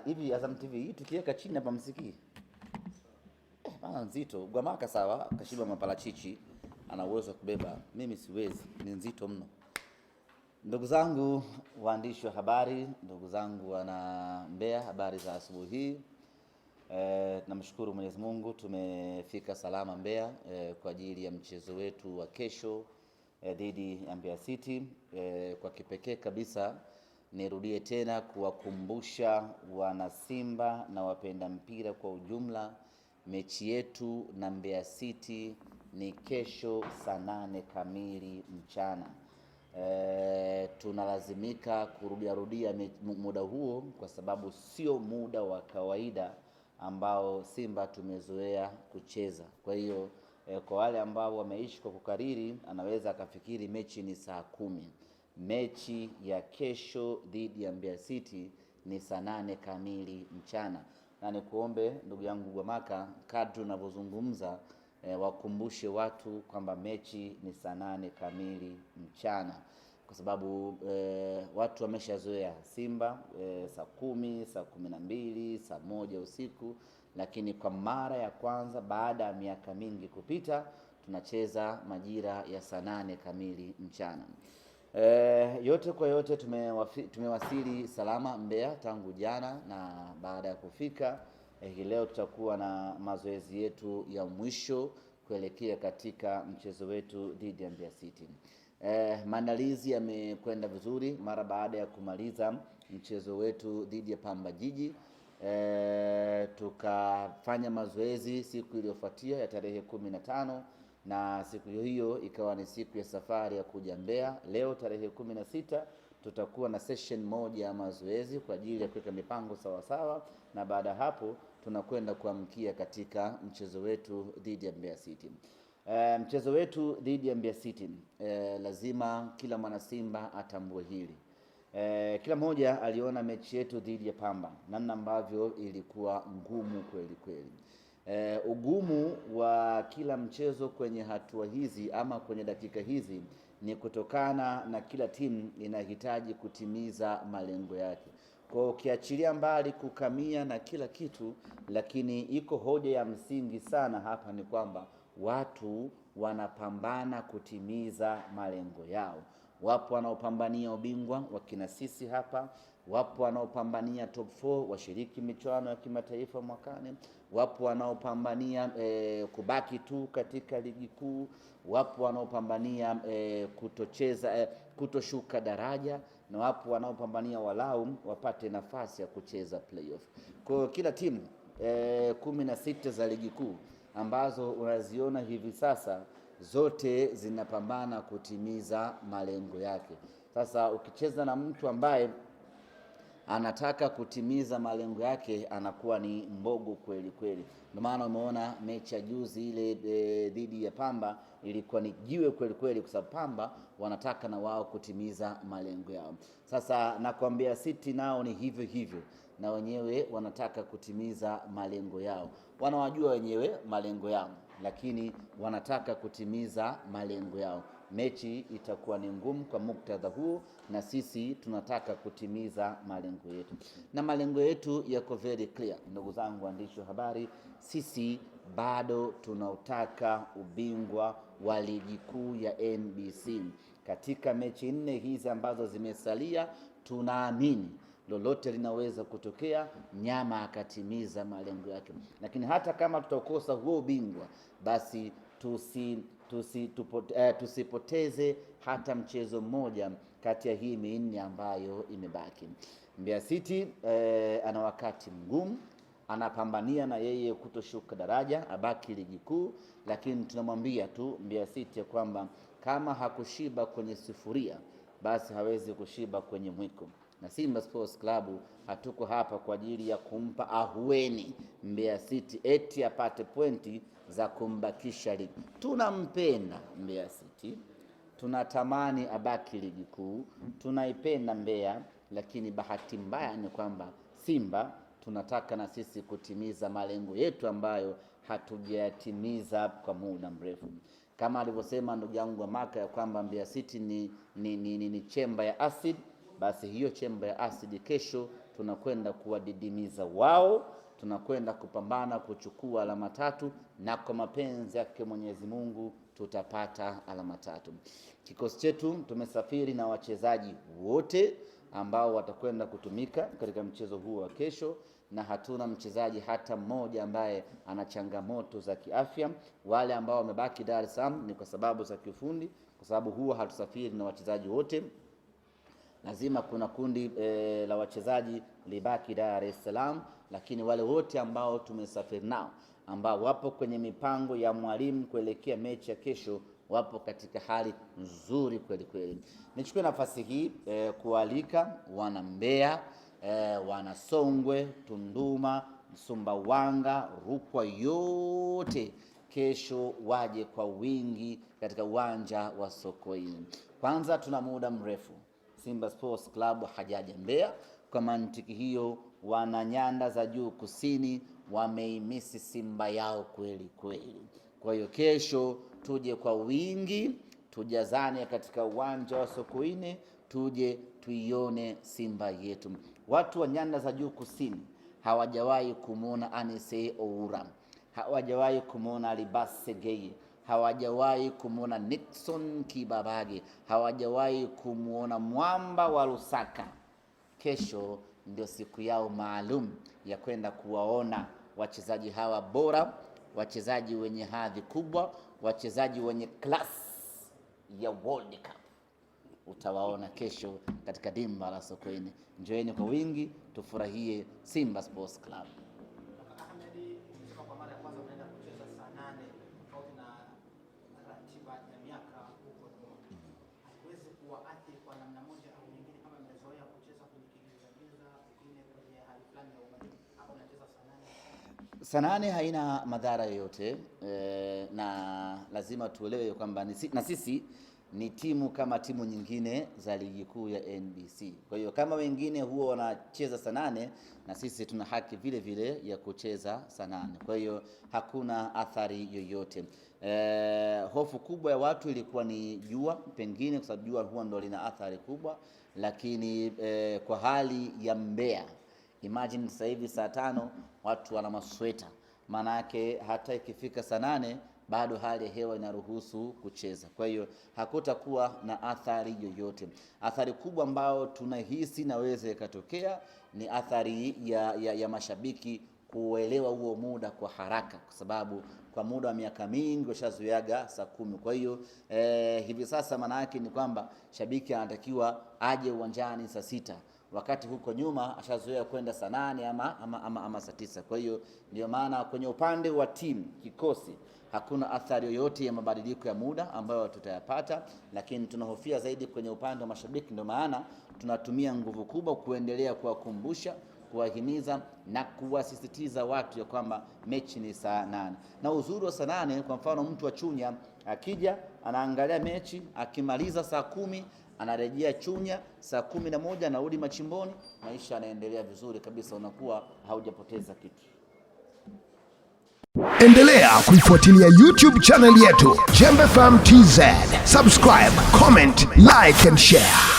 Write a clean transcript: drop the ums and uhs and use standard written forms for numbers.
hivi Azam TV hii tukiweka chini hapa msikii. Bana nzito. Gwamaka sawa, kashiba maparachichi, ana uwezo kubeba. Mimi siwezi, ni nzito mno. Ndugu zangu waandishi wa habari, ndugu zangu wana Mbeya, habari za asubuhi hii. Namshukuru Mwenyezi Mungu tumefika salama Mbeya kwa ajili ya mchezo wetu wa kesho dhidi ya Mbeya City. Kwa kipekee kabisa nirudie tena kuwakumbusha wana Simba na wapenda mpira kwa ujumla, mechi yetu na Mbeya City ni kesho saa 8 kamili mchana. Tunalazimika kurudia muda huo kwa sababu sio muda wa kawaida ambao Simba tumezoea kucheza. Kwa hiyo kwa wale ambao wameishi kwa kukariri, anaweza akafikiri mechi ni saa 10. Mechi ya kesho dhidi ya Mbeya City ni saa 8 kamili mchana. Na nikuombe ndugu yangu Gwamaka, kadri unavyozungumza wakumbushe watu kwamba mechi ni saa 8 kamili mchana, kwa sababu watu wameshazoea Simba saa 10, saa 12, saa 1 usiku, lakini kwa mara ya kwanza baada ya miaka mingi kupita tunacheza majira ya saa 8 kamili mchana. Yote kwa yote tumewasili salama Mbeya tangu jana, na baada ya kufika hii leo tutakuwa na mazoezi yetu ya mwisho kuelekea katika mchezo wetu dhidi ya Mbeya City. Maandalizi yamekwenda vizuri mara baada ya kumaliza mchezo wetu dhidi ya Pamba Jiji. Tukafanya mazoezi siku iliyofuatia ya tarehe 15, na siku hiyo ikawa ni siku ya safari ya kuja Mbeya. Leo tarehe 16 tutakuwa na session moja ya mazoezi kwa ajili ya kuweka mipango sawa sawa, na baada hapo tunakwenda kuamkia katika mchezo wetu dhidi ya Mbeya City. Mchezo wetu dhidi ya Mbeya City lazima kila mwana Simba atambue hili. Kila mmoja aliona mechi yetu dhidi ya Pamba namna ambavyo ilikuwa ngumu kweli kweli. Ugumu wa kila mchezo kwenye hatua hizi ama kwenye dakika hizi ni kutokana na kila timu inahitaji kutimiza malengo yake. Kwa ukiachilia mbali kukamia na kila kitu, lakini iko hoja ya msingi sana hapa, ni kwamba watu wanapambana kutimiza malengo yao. Wapo wanaopambania ubingwa wakina sisi hapa, wapo wanaopambania top 4 washiriki michuano ya kimataifa mwakani, wapo wanaopambania kubaki tu katika ligi kuu, wapo wanaopambania kutoshuka daraja, na wapo wanaopambania walau wapate nafasi ya kucheza playoff. Kwa kila timu 16 za ligi kuu ambazo unaziona hivi sasa zote zinapambana kutimiza malengo yake. Sasa ukicheza na mtu ambaye anataka kutimiza malengo yake, anakuwa ni mbogo kweli kweli. Ndio maana umeona mechi ya juzi ile dhidi ya Pamba ilikuwa ni jiwe kweli kweli, kwa sababu Pamba wanataka na wao kutimiza malengo yao. Sasa nakwambia City nao ni hivyo hivyo, na wenyewe wanataka kutimiza malengo yao. Wanawajua wenyewe malengo yao, lakini wanataka kutimiza malengo yao. Mechi itakuwa ni ngumu kwa muktadha huo, na sisi tunataka kutimiza malengo yetu, na malengo yetu yako very clear. Ndugu zangu waandishi wa habari, sisi bado tunautaka ubingwa wa ligi kuu ya NBC. Katika mechi 4 hizi ambazo zimesalia, tunaamini lolote linaweza kutokea, Nyama akatimiza malengo yake. Lakini hata kama tutakosa huo ubingwa, basi tusipoteze hata mchezo mmoja kati ya hii 4 ambayo imebaki. Mbeya City ana wakati mgumu, anapambania na yeye kutoshuka daraja, abaki ligi kuu, lakini tunamwambia tu Mbeya City kwamba kama hakushiba kwenye sufuria, basi hawezi kushiba kwenye mwiko. Na Simba Sports Club hatuko hapa kwa ajili ya kumpa ahueni Mbeya City eti apate pointi za kumbakisha ligi. Tunampenda Mbeya City, tunatamani abaki ligi kuu, tunaipenda Mbeya, lakini bahati mbaya ni kwamba Simba tunataka na sisi kutimiza malengo yetu ambayo hatujayatimiza kwa muda mrefu. Kama alivyosema ndugu yangu Gwamaka ya kwamba Mbeya City ni chemba ya acid, basi hiyo chemba ya acid kesho tunakwenda kuwadidimiza wao, tunakwenda kupambana kuchukua alama 3, na kwa mapenzi yake Mwenyezi Mungu tutapata alama 3. Kikosi chetu tumesafiri na wachezaji wote ambao watakwenda kutumika katika mchezo huu wa kesho, na hatuna mchezaji hata mmoja ambaye ana changamoto za kiafya. Wale ambao wamebaki Dar es Salaam ni kwa sababu za kiufundi, kwa sababu huwa hatusafiri na wachezaji wote. Lazima kuna kundi la wachezaji libaki Dar es Salaam, lakini wale wote ambao tumesafiri nao ambao wapo kwenye mipango ya mwalimu kuelekea mechi ya kesho wapo katika hali nzuri kweli kweli. Nichukue nafasi hii kualika wana Mbeya, wana Songwe, Tunduma, Sumbawanga, Rukwa, yote kesho waje kwa wingi katika uwanja wa Sokoine. Kwanza tuna muda mrefu Simba Sports Club hajaja Mbeya. Kwa mantiki hiyo, wana nyanda za juu kusini wameimisi Simba yao kweli kweli. Kwa hiyo kesho tuje kwa wingi, tujazane katika uwanja wa Sokoine, tuje tuione Simba yetu. Watu wa nyanda za juu kusini hawajawahi kumuona Anise Oura, hawajawahi kumuona Alibas Segeye, hawajawahi kumuona Nixon Kibabage, hawajawahi kumuona Mwamba wa Lusaka. Kesho ndio siku yao maalum ya kwenda kuwaona wachezaji hawa bora, wachezaji wenye hadhi kubwa, wachezaji wenye class ya World Cup. Utawaona kesho katika dimba la Sokoine. Njoeni kwa wingi, tufurahie Simba Sports Club. Saa 8 haina madhara yoyote, na lazima tuelewe kwamba na sisi ni timu kama timu nyingine za ligi kuu ya NBC. Kwa hiyo kama wengine huwa wanacheza saa 8, na sisi tuna haki vile vile ya kucheza saa 8. Kwa hiyo hakuna athari yoyote. Hofu kubwa ya watu ilikuwa ni jua, pengine kwa sababu jua huwa ndo lina athari kubwa, lakini kwa hali ya Mbeya, imagine sasa hivi saa 5 watu wana masweta, maana yake hata ikifika saa 8 bado hali ya hewa inaruhusu kucheza. Kwa hiyo hakutakuwa na athari yoyote. Athari kubwa ambayo tunahisi naweza ikatokea ni athari ya mashabiki kuelewa huo muda kwa haraka, kwa sababu kwa muda wa miaka mingi washazoeaga saa 10. Kwa hiyo hivi sasa maana yake ni kwamba shabiki anatakiwa aje uwanjani saa 6, wakati huko nyuma ashazoea kwenda saa 8 ama saa 9. Kwa hiyo ndio maana kwenye upande wa timu kikosi hakuna athari yoyote ya mabadiliko ya muda ambayo tutayapata, lakini tunahofia zaidi kwenye upande wa mashabiki. Ndio maana tunatumia nguvu kubwa kuendelea kuwakumbusha, kuwahimiza na kuwasisitiza watu ya kwamba mechi ni saa 8. Na uzuri wa saa 8, kwa mfano mtu wa Chunya akija anaangalia mechi, akimaliza saa 10 anarejea Chunya, saa 11 anarudi Machimboni, maisha yanaendelea vizuri kabisa, unakuwa haujapoteza kitu. Endelea kuifuatilia YouTube channel yetu Jembe FM TZ. Subscribe, comment, like and share.